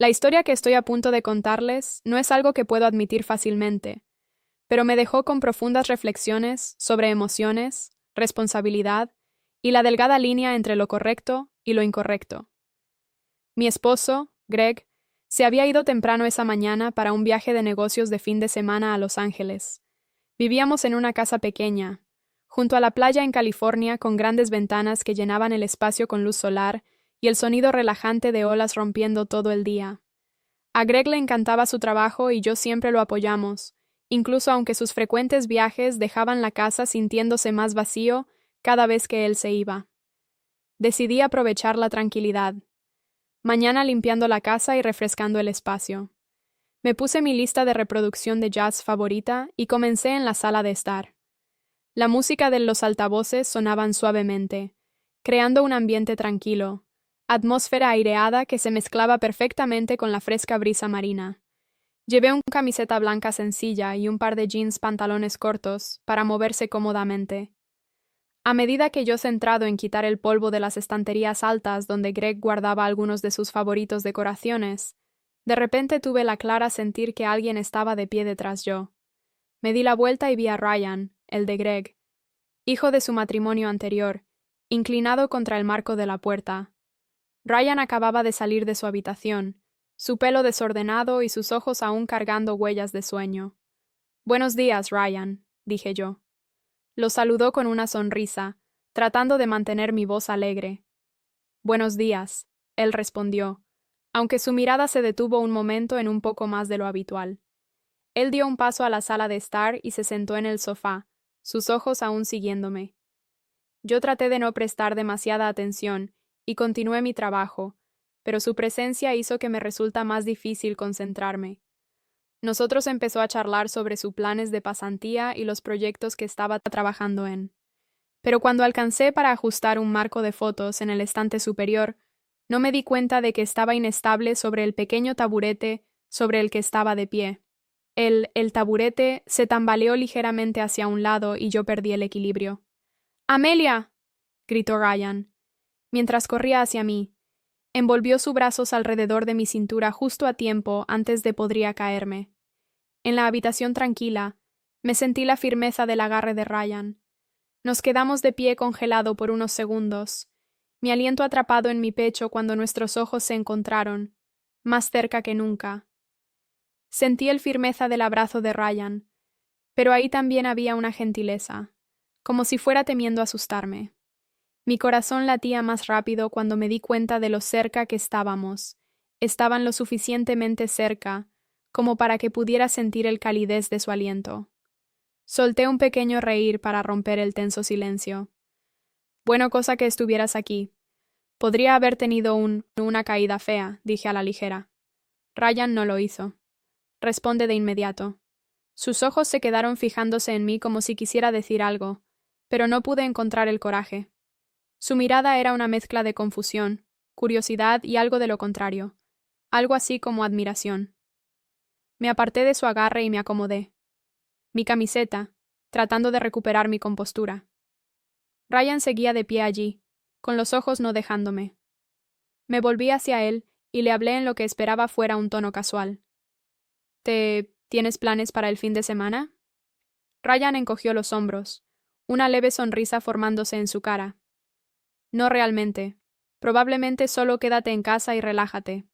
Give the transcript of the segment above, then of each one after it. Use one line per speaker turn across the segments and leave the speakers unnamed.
La historia que estoy a punto de contarles no es algo que puedo admitir fácilmente, pero me dejó con profundas reflexiones sobre emociones, responsabilidad y la delgada línea entre lo correcto y lo incorrecto. Mi esposo, Greg, se había ido temprano esa mañana para un viaje de negocios de fin de semana a Los Ángeles. Vivíamos en una casa pequeña, junto a la playa en California, con grandes ventanas que llenaban el espacio con luz solar y el sonido relajante de olas rompiendo todo el día. A Greg le encantaba su trabajo y yo siempre lo apoyamos, incluso aunque sus frecuentes viajes dejaban la casa sintiéndose más vacío cada vez que él se iba. Decidí aprovechar la tranquilidad. Mañana limpiando la casa y refrescando el espacio. Me puse mi lista de reproducción de jazz favorita y comencé en la sala de estar. La música de los altavoces sonaban suavemente, creando un ambiente tranquilo, atmósfera aireada que se mezclaba perfectamente con la fresca brisa marina. Llevé una camiseta blanca sencilla y un par de jeans pantalones cortos para moverse cómodamente. A medida que yo centrado en quitar el polvo de las estanterías altas donde Greg guardaba algunos de sus favoritos decoraciones, de repente tuve la clara sentir que alguien estaba de pie detrás yo. Me di la vuelta y vi a Ryan, el de Greg, hijo de su matrimonio anterior, inclinado contra el marco de la puerta. Ryan acababa de salir de su habitación, su pelo desordenado y sus ojos aún cargando huellas de sueño. «Buenos días, Ryan», dije yo. Lo saludó con una sonrisa, tratando de mantener mi voz alegre. «Buenos días», él respondió, aunque su mirada se detuvo un momento en un poco más de lo habitual. Él dio un paso a la sala de estar y se sentó en el sofá, sus ojos aún siguiéndome. Yo traté de no prestar demasiada atención y continué mi trabajo, pero su presencia hizo que me resulta más difícil concentrarme. Nosotros empezó a charlar sobre sus planes de pasantía y los proyectos que estaba trabajando en. Pero cuando alcancé para ajustar un marco de fotos en el estante superior, no me di cuenta de que estaba inestable sobre el pequeño taburete sobre el que estaba de pie. El taburete se tambaleó ligeramente hacia un lado y yo perdí el equilibrio. «¡Amelia!», gritó Ryan, mientras corría hacia mí. Envolvió sus brazos alrededor de mi cintura justo a tiempo antes de podría caerme. En la habitación tranquila, me sentí la firmeza del agarre de Ryan. Nos quedamos de pie congelado por unos segundos, mi aliento atrapado en mi pecho cuando nuestros ojos se encontraron, más cerca que nunca. Sentí el firmeza del abrazo de Ryan, pero ahí también había una gentileza, como si fuera temiendo asustarme. Mi corazón latía más rápido cuando me di cuenta de lo cerca que estábamos. Estaban lo suficientemente cerca como para que pudiera sentir el calidez de su aliento. Solté un pequeño reír para romper el tenso silencio. «Bueno, cosa que estuvieras aquí. Podría haber tenido una caída fea», dije a la ligera. Ryan no lo hizo. Responde de inmediato. Sus ojos se quedaron fijándose en mí como si quisiera decir algo, pero no pude encontrar el coraje. Su mirada era una mezcla de confusión, curiosidad y algo de lo contrario, algo así como admiración. Me aparté de su agarre y me acomodé. Mi camiseta, tratando de recuperar mi compostura. Ryan seguía de pie allí, con los ojos no dejándome. Me volví hacia él y le hablé en lo que esperaba fuera un tono casual. ¿Tienes planes para el fin de semana?» Ryan encogió los hombros, una leve sonrisa formándose en su cara. «No realmente. Probablemente solo quédate en casa y relájate».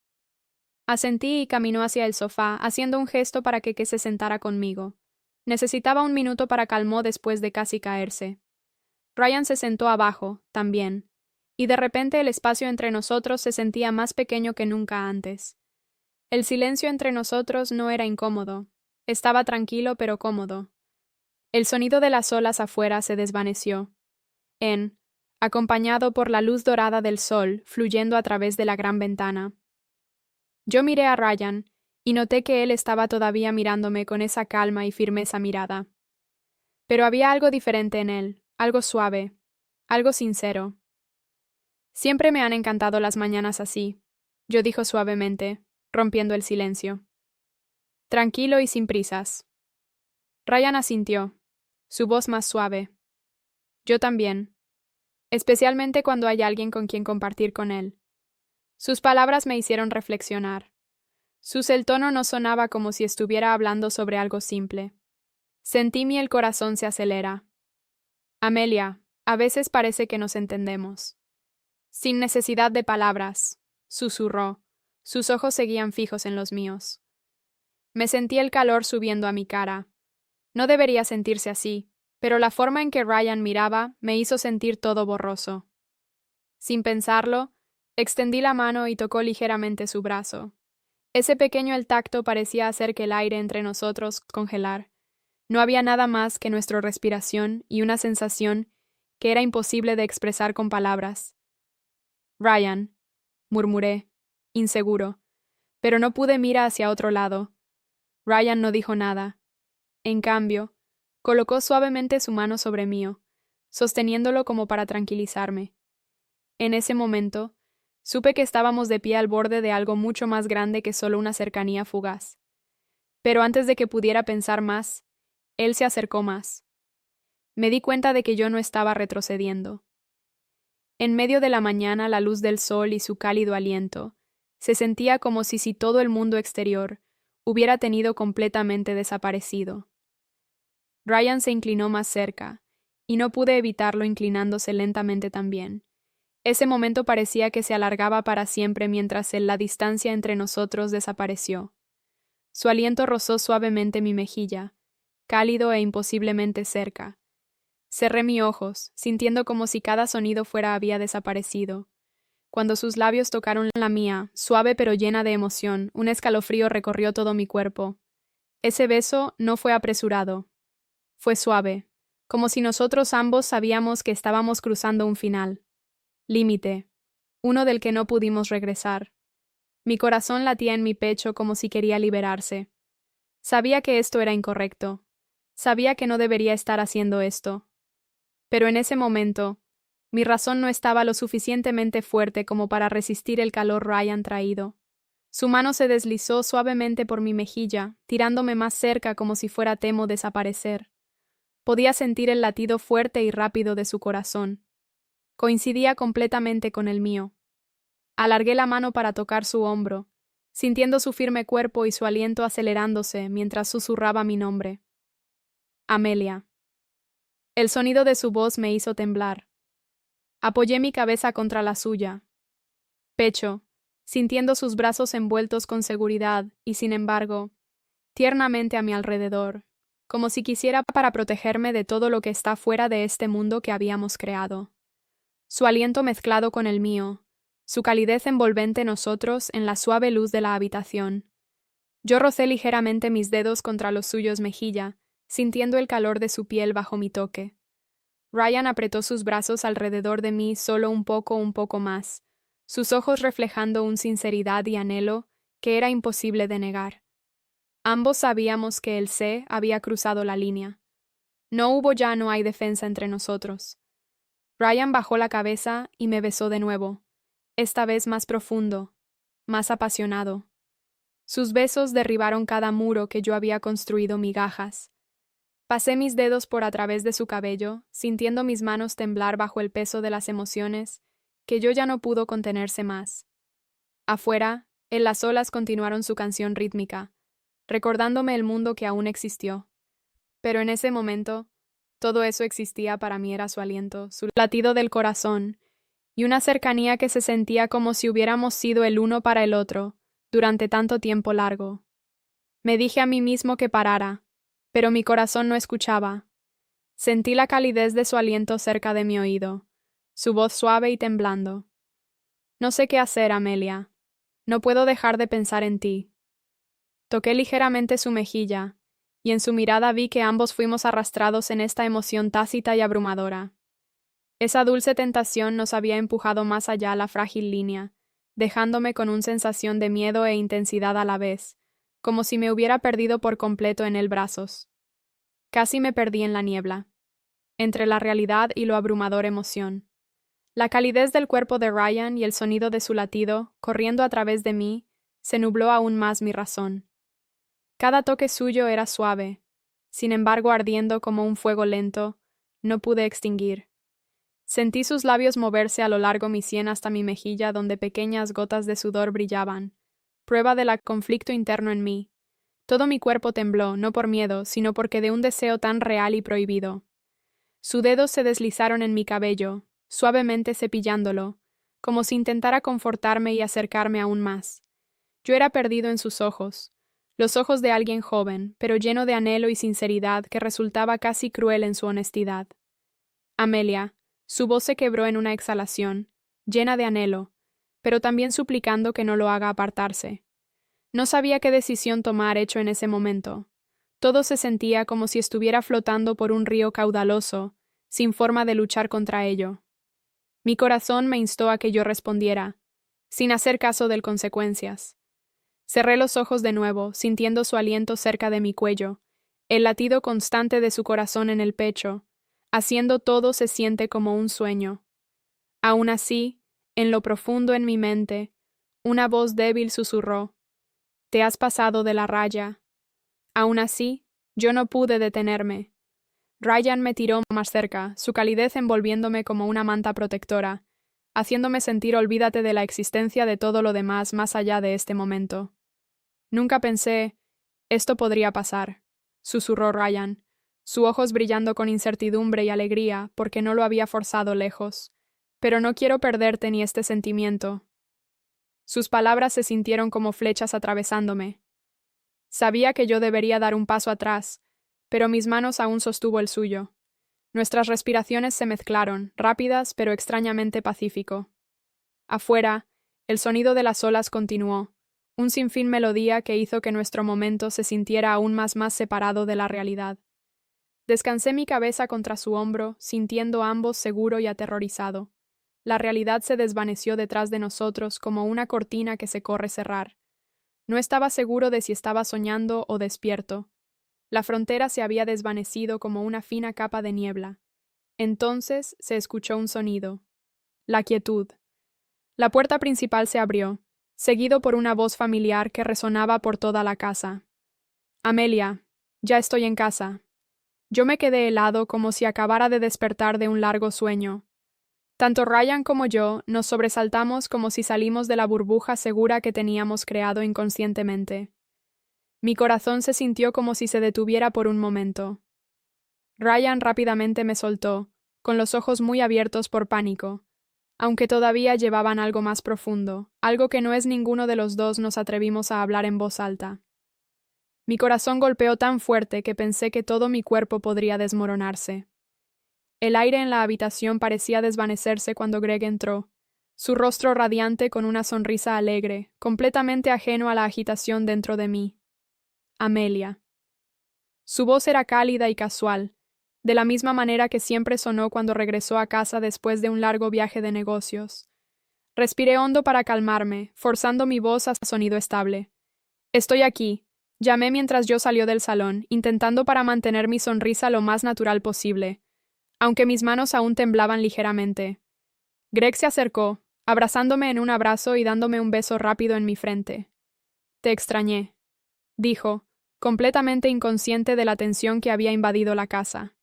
Asentí y caminó hacia el sofá, haciendo un gesto para que se sentara conmigo. Necesitaba un minuto para calmar después de casi caerse. Ryan se sentó abajo, también, y de repente el espacio entre nosotros se sentía más pequeño que nunca antes. El silencio entre nosotros no era incómodo. Estaba tranquilo pero cómodo. El sonido de las olas afuera se desvaneció. Acompañado por la luz dorada del sol fluyendo a través de la gran ventana. Yo miré a Ryan y noté que él estaba todavía mirándome con esa calma y firmeza mirada. Pero había algo diferente en él, algo suave, algo sincero. «Siempre me han encantado las mañanas así», yo dijo suavemente, rompiendo el silencio. «Tranquilo y sin prisas». Ryan asintió, su voz más suave. «Yo también. Especialmente cuando hay alguien con quien compartir con él». Sus palabras me hicieron reflexionar. El tono no sonaba como si estuviera hablando sobre algo simple. Sentí el corazón se acelera. Amelia, a veces parece que nos entendemos. Sin necesidad de palabras, susurró. Sus ojos seguían fijos en los míos. Me sentí el calor subiendo a mi cara. No debería sentirse así, pero la forma en que Ryan miraba me hizo sentir todo borroso. Sin pensarlo, extendí la mano y tocó ligeramente su brazo. Ese pequeño el tacto parecía hacer que el aire entre nosotros congelar. No había nada más que nuestra respiración y una sensación que era imposible de expresar con palabras. Ryan, murmuré, inseguro, pero no pude mirar hacia otro lado. Ryan no dijo nada. En cambio, colocó suavemente su mano sobre mío, sosteniéndolo como para tranquilizarme. En ese momento, supe que estábamos de pie al borde de algo mucho más grande que solo una cercanía fugaz. Pero antes de que pudiera pensar más, él se acercó más. Me di cuenta de que yo no estaba retrocediendo. En medio de la mañana, la luz del sol y su cálido aliento, se sentía como si todo el mundo exterior hubiera tenido completamente desaparecido. Ryan se inclinó más cerca, y no pude evitarlo inclinándose lentamente también. Ese momento parecía que se alargaba para siempre mientras la distancia entre nosotros desapareció. Su aliento rozó suavemente mi mejilla, cálido e imposiblemente cerca. Cerré mis ojos, sintiendo como si cada sonido había desaparecido. Cuando sus labios tocaron la mía, suave pero llena de emoción, un escalofrío recorrió todo mi cuerpo. Ese beso no fue apresurado. Fue suave, como si nosotros ambos sabíamos que estábamos cruzando un final. Límite, uno del que no pudimos regresar. Mi corazón latía en mi pecho como si quería liberarse. Sabía que esto era incorrecto. Sabía que no debería estar haciendo esto. Pero en ese momento, mi razón no estaba lo suficientemente fuerte como para resistir el calor Ryan traído. Su mano se deslizó suavemente por mi mejilla, tirándome más cerca como si temo desaparecer. Podía sentir el latido fuerte y rápido de su corazón. Coincidía completamente con el mío. Alargué la mano para tocar su hombro, sintiendo su firme cuerpo y su aliento acelerándose mientras susurraba mi nombre. Amelia. El sonido de su voz me hizo temblar. Apoyé mi cabeza contra la suya. Pecho, sintiendo sus brazos envueltos con seguridad y, sin embargo, tiernamente a mi alrededor, como si quisiera para protegerme de todo lo que está fuera de este mundo que habíamos creado. Su aliento mezclado con el mío, su calidez envolvente nosotros en la suave luz de la habitación. Yo rocé ligeramente mis dedos contra los suyos mejilla, sintiendo el calor de su piel bajo mi toque. Ryan apretó sus brazos alrededor de mí solo un poco más, sus ojos reflejando una sinceridad y anhelo que era imposible de negar. Ambos sabíamos que el C había cruzado la línea. No hay defensa entre nosotros. Ryan bajó la cabeza y me besó de nuevo, esta vez más profundo, más apasionado. Sus besos derribaron cada muro que yo había construido migajas. Pasé mis dedos por a través de su cabello, sintiendo mis manos temblar bajo el peso de las emociones, que yo ya no pudo contenerse más. Afuera, en las olas continuaron su canción rítmica, recordándome el mundo que aún existió. Pero en ese momento, todo eso existía para mí era su aliento, su latido del corazón, y una cercanía que se sentía como si hubiéramos sido el uno para el otro, durante tanto tiempo largo. Me dije a mí mismo que parara, pero mi corazón no escuchaba. Sentí la calidez de su aliento cerca de mi oído, su voz suave y temblando. No sé qué hacer, Amelia. No puedo dejar de pensar en ti. Toqué ligeramente su mejilla, y en su mirada vi que ambos fuimos arrastrados en esta emoción tácita y abrumadora. Esa dulce tentación nos había empujado más allá la frágil línea, dejándome con una sensación de miedo e intensidad a la vez, como si me hubiera perdido por completo en el brazos. Casi me perdí en la niebla, entre la realidad y lo abrumador emoción. La calidez del cuerpo de Ryan y el sonido de su latido, corriendo a través de mí, se nubló aún más mi razón. Cada toque suyo era suave, sin embargo ardiendo como un fuego lento, no pude extinguir. Sentí sus labios moverse a lo largo mi sien hasta mi mejilla donde pequeñas gotas de sudor brillaban, prueba del conflicto interno en mí. Todo mi cuerpo tembló, no por miedo, sino porque de un deseo tan real y prohibido. Sus dedos se deslizaron en mi cabello, suavemente cepillándolo, como si intentara confortarme y acercarme aún más. Yo era perdido en sus ojos, los ojos de alguien joven, pero lleno de anhelo y sinceridad que resultaba casi cruel en su honestidad. Amelia, su voz se quebró en una exhalación, llena de anhelo, pero también suplicando que no lo haga apartarse. No sabía qué decisión tomar hecho en ese momento. Todo se sentía como si estuviera flotando por un río caudaloso, sin forma de luchar contra ello. Mi corazón me instó a que yo respondiera, sin hacer caso de consecuencias. Cerré los ojos de nuevo, sintiendo su aliento cerca de mi cuello, el latido constante de su corazón en el pecho, haciendo todo se siente como un sueño. Aún así, en lo profundo en mi mente, una voz débil susurró: «Te has pasado de la raya». Aún así, yo no pude detenerme. Ryan me tiró más cerca, su calidez envolviéndome como una manta protectora, haciéndome sentir olvídate de la existencia de todo lo demás más allá de este momento. Nunca pensé, esto podría pasar, susurró Ryan, sus ojos brillando con incertidumbre y alegría porque no lo había forzado lejos. Pero no quiero perderte ni este sentimiento. Sus palabras se sintieron como flechas atravesándome. Sabía que yo debería dar un paso atrás, pero mis manos aún sostuvo el suyo. Nuestras respiraciones se mezclaron, rápidas pero extrañamente pacífico. Afuera, el sonido de las olas continuó, un sinfín melodía que hizo que nuestro momento se sintiera aún más separado de la realidad. Descansé mi cabeza contra su hombro, sintiendo ambos seguro y aterrorizado. La realidad se desvaneció detrás de nosotros como una cortina que se corre cerrar. No estaba seguro de si estaba soñando o despierto. La frontera se había desvanecido como una fina capa de niebla. Entonces se escuchó un sonido. La quietud. La puerta principal se abrió, seguido por una voz familiar que resonaba por toda la casa. «Amelia, ya estoy en casa». Yo me quedé helado como si acabara de despertar de un largo sueño. Tanto Ryan como yo nos sobresaltamos como si salimos de la burbuja segura que teníamos creado inconscientemente. Mi corazón se sintió como si se detuviera por un momento. Ryan rápidamente me soltó, con los ojos muy abiertos por pánico, aunque todavía llevaban algo más profundo, algo que no es ninguno de los dos nos atrevimos a hablar en voz alta. Mi corazón golpeó tan fuerte que pensé que todo mi cuerpo podría desmoronarse. El aire en la habitación parecía desvanecerse cuando Greg entró, su rostro radiante con una sonrisa alegre, completamente ajeno a la agitación dentro de mí. Amelia. Su voz era cálida y casual, de la misma manera que siempre sonó cuando regresó a casa después de un largo viaje de negocios. Respiré hondo para calmarme, forzando mi voz a sonido estable. «Estoy aquí», llamé mientras yo salió del salón, intentando para mantener mi sonrisa lo más natural posible, aunque mis manos aún temblaban ligeramente. Greg se acercó, abrazándome en un abrazo y dándome un beso rápido en mi frente. «Te extrañé», dijo, completamente inconsciente de la tensión que había invadido la casa.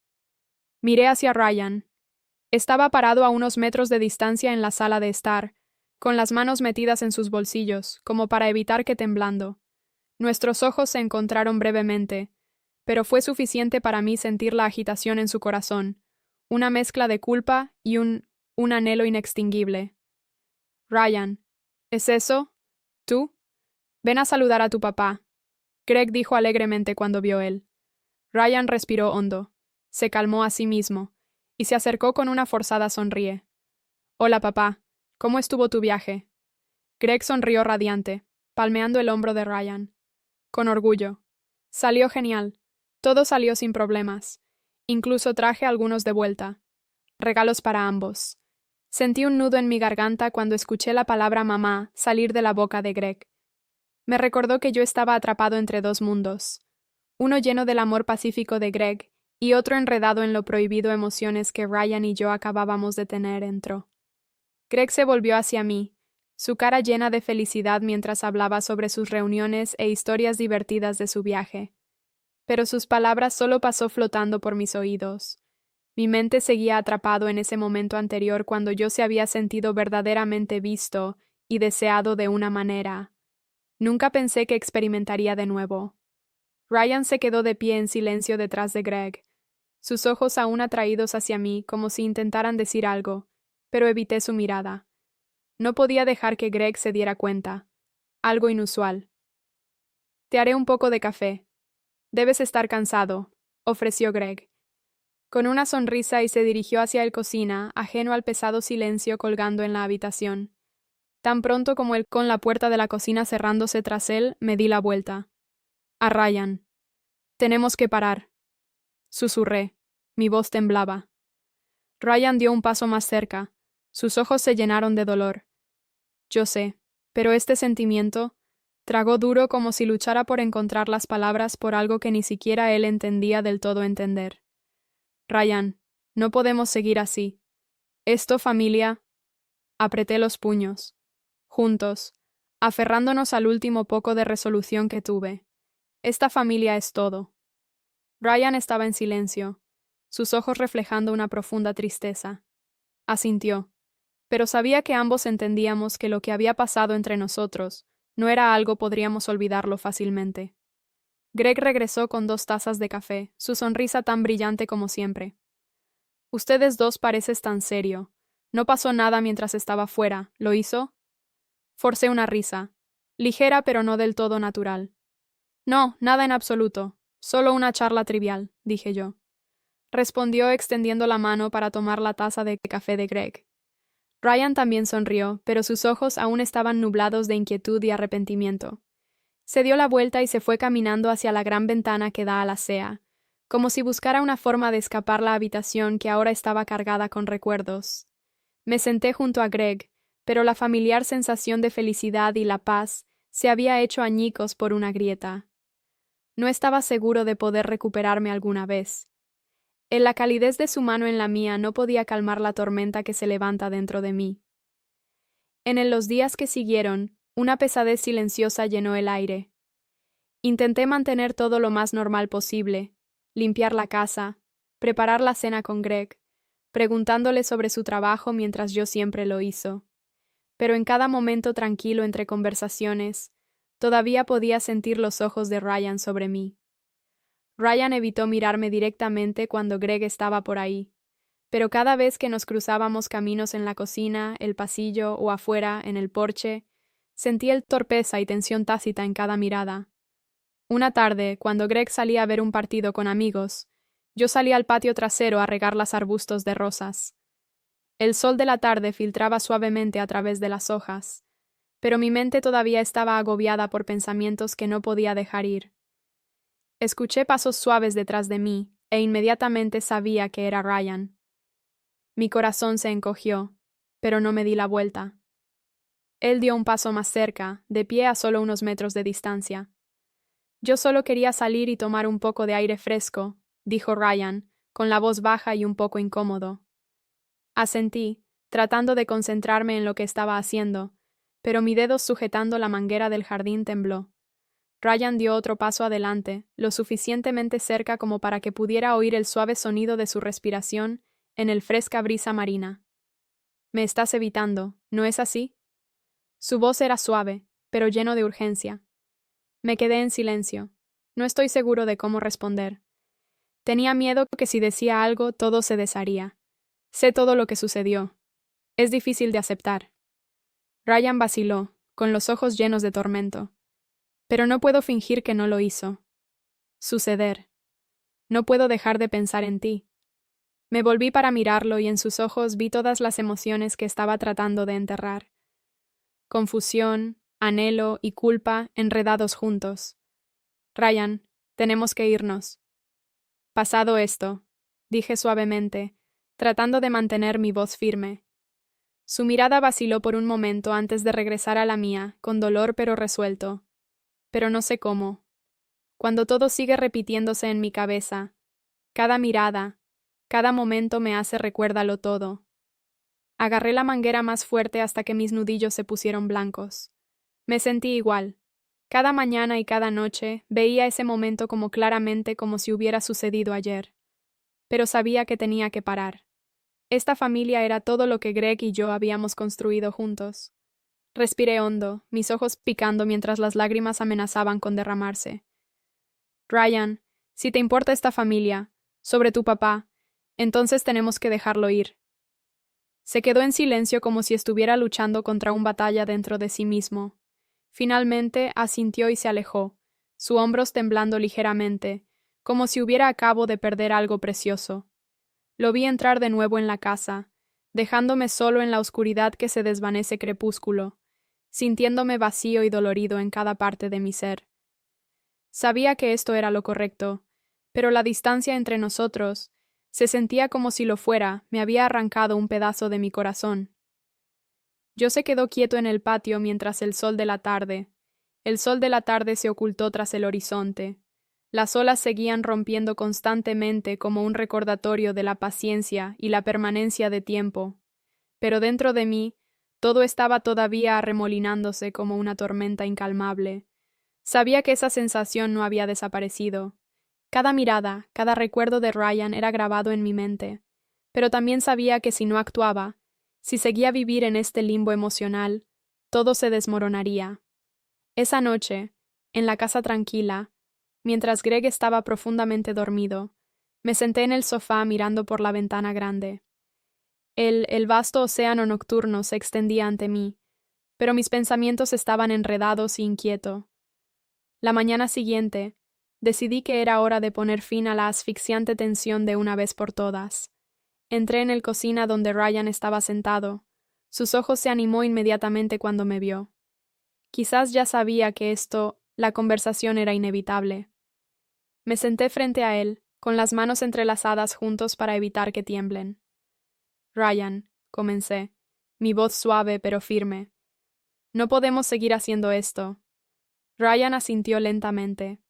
Miré hacia Ryan. Estaba parado a unos metros de distancia en la sala de estar, con las manos metidas en sus bolsillos, como para evitar que temblando. Nuestros ojos se encontraron brevemente, pero fue suficiente para mí sentir la agitación en su corazón, una mezcla de culpa y un anhelo inextinguible. «Ryan, ¿es eso? ¿Tú? Ven a saludar a tu papá», Greg dijo alegremente cuando vio él. Ryan respiró hondo, se calmó a sí mismo, y se acercó con una forzada sonríe. «Hola, papá. ¿Cómo estuvo tu viaje?» Greg sonrió radiante, palmeando el hombro de Ryan. Con orgullo. «Salió genial. Todo salió sin problemas. Incluso traje algunos de vuelta. Regalos para ambos». Sentí un nudo en mi garganta cuando escuché la palabra mamá salir de la boca de Greg. Me recordó que yo estaba atrapado entre dos mundos, uno lleno del amor pacífico de Greg y otro enredado en lo prohibido emociones que Ryan y yo acabábamos de tener dentro. Greg se volvió hacia mí, su cara llena de felicidad mientras hablaba sobre sus reuniones e historias divertidas de su viaje. Pero sus palabras solo pasó flotando por mis oídos. Mi mente seguía atrapado en ese momento anterior cuando yo se había sentido verdaderamente visto y deseado de una manera Nunca pensé que experimentaría de nuevo. Ryan se quedó de pie en silencio detrás de Greg, sus ojos aún atraídos hacia mí como si intentaran decir algo, pero evité su mirada. No podía dejar que Greg se diera cuenta. Algo inusual. Te haré un poco de café. Debes estar cansado, ofreció Greg. Con una sonrisa y se dirigió hacia la cocina, ajeno al pesado silencio colgando en la habitación. Tan pronto como él, con la puerta de la cocina cerrándose tras él, me di la vuelta. A Ryan. Tenemos que parar. Susurré. Mi voz temblaba. Ryan dio un paso más cerca. Sus ojos se llenaron de dolor. Yo sé, pero este sentimiento tragó duro como si luchara por encontrar las palabras por algo que ni siquiera él entendía del todo entender. Ryan, no podemos seguir así. Esto, familia. Apreté los puños. Juntos, aferrándonos al último poco de resolución que tuve. Esta familia es todo. Ryan estaba en silencio, sus ojos reflejando una profunda tristeza. Asintió, pero sabía que ambos entendíamos que lo que había pasado entre nosotros no era algo podríamos olvidarlo fácilmente. Greg regresó con 2 tazas de café, su sonrisa tan brillante como siempre. Ustedes dos pareces tan serio. No pasó nada mientras estaba fuera, ¿lo hizo? Forcé una risa, ligera pero no del todo natural. No, nada en absoluto, solo una charla trivial, dije yo. Respondió extendiendo la mano para tomar la taza de café de Greg. Ryan también sonrió, pero sus ojos aún estaban nublados de inquietud y arrepentimiento. Se dio la vuelta y se fue caminando hacia la gran ventana que da a la acera, como si buscara una forma de escapar la habitación que ahora estaba cargada con recuerdos. Me senté junto a Greg, pero la familiar sensación de felicidad y la paz se había hecho añicos por una grieta. No estaba seguro de poder recuperarme alguna vez. En la calidez de su mano en la mía no podía calmar la tormenta que se levanta dentro de mí. Los días que siguieron, una pesadez silenciosa llenó el aire. Intenté mantener todo lo más normal posible, limpiar la casa, preparar la cena con Greg, preguntándole sobre su trabajo mientras yo siempre lo hizo. Pero en cada momento tranquilo entre conversaciones, todavía podía sentir los ojos de Ryan sobre mí. Ryan evitó mirarme directamente cuando Greg estaba por ahí, pero cada vez que nos cruzábamos caminos en la cocina, el pasillo o afuera, en el porche, sentía el torpeza y tensión tácita en cada mirada. Una tarde, cuando Greg salía a ver un partido con amigos, yo salí al patio trasero a regar los arbustos de rosas. El sol de la tarde filtraba suavemente a través de las hojas, pero mi mente todavía estaba agobiada por pensamientos que no podía dejar ir. Escuché pasos suaves detrás de mí, e inmediatamente sabía que era Ryan. Mi corazón se encogió, pero no me di la vuelta. Él dio un paso más cerca, de pie a solo unos metros de distancia. Yo solo quería salir y tomar un poco de aire fresco, dijo Ryan, con la voz baja y un poco incómodo. Asentí, tratando de concentrarme en lo que estaba haciendo, pero mi dedo sujetando la manguera del jardín tembló. Ryan dio otro paso adelante, lo suficientemente cerca como para que pudiera oír el suave sonido de su respiración en el fresca brisa marina. Me estás evitando, ¿no es así? Su voz era suave, pero lleno de urgencia. Me quedé en silencio. No estoy seguro de cómo responder. Tenía miedo que si decía algo todo se desharía. Sé todo lo que sucedió. Es difícil de aceptar. Ryan vaciló, con los ojos llenos de tormento. Pero no puedo fingir que no lo hizo. Suceder. No puedo dejar de pensar en ti. Me volví para mirarlo y en sus ojos vi todas las emociones que estaba tratando de enterrar. Confusión, anhelo y culpa enredados juntos. Ryan, tenemos que irnos. Pasado esto, dije suavemente, tratando de mantener mi voz firme. Su mirada vaciló por un momento antes de regresar a la mía, con dolor pero resuelto. Pero no sé cómo. Cuando todo sigue repitiéndose en mi cabeza, cada mirada, cada momento me hace recuérdalo todo. Agarré la manguera más fuerte hasta que mis nudillos se pusieron blancos. Me sentí igual. Cada mañana y cada noche veía ese momento como claramente como si hubiera sucedido ayer. Pero sabía que tenía que parar. Esta familia era todo lo que Greg y yo habíamos construido juntos. Respiré hondo, mis ojos picando mientras las lágrimas amenazaban con derramarse. Ryan, si te importa esta familia, sobre tu papá, entonces tenemos que dejarlo ir. Se quedó en silencio como si estuviera luchando contra una batalla dentro de sí mismo. Finalmente asintió y se alejó, sus hombros temblando ligeramente, como si hubiera acabado de perder algo precioso. Lo vi entrar de nuevo en la casa, dejándome solo en la oscuridad que se desvanece crepúsculo, sintiéndome vacío y dolorido en cada parte de mi ser. Sabía que esto era lo correcto, pero la distancia entre nosotros se sentía como si lo fuera, me había arrancado un pedazo de mi corazón. Yo se quedó quieto en el patio mientras el sol de la tarde se ocultó tras el horizonte. Las olas seguían rompiendo constantemente como un recordatorio de la paciencia y la permanencia de tiempo. Pero dentro de mí, todo estaba todavía arremolinándose como una tormenta incalmable. Sabía que esa sensación no había desaparecido. Cada mirada, cada recuerdo de Ryan era grabado en mi mente, pero también sabía que si no actuaba, si seguía a vivir en este limbo emocional, todo se desmoronaría. Esa noche, en la casa tranquila, mientras Greg estaba profundamente dormido, me senté en el sofá mirando por la ventana grande. El vasto océano nocturno se extendía ante mí, pero mis pensamientos estaban enredados e inquietos. La mañana siguiente, decidí que era hora de poner fin a la asfixiante tensión de una vez por todas. Entré en el cocina donde Ryan estaba sentado. Sus ojos se animó inmediatamente cuando me vio. Quizás ya sabía que la conversación era inevitable. Me senté frente a él, con las manos entrelazadas juntos para evitar que tiemblen. Ryan, comencé, mi voz suave pero firme. No podemos seguir haciendo esto. Ryan asintió lentamente,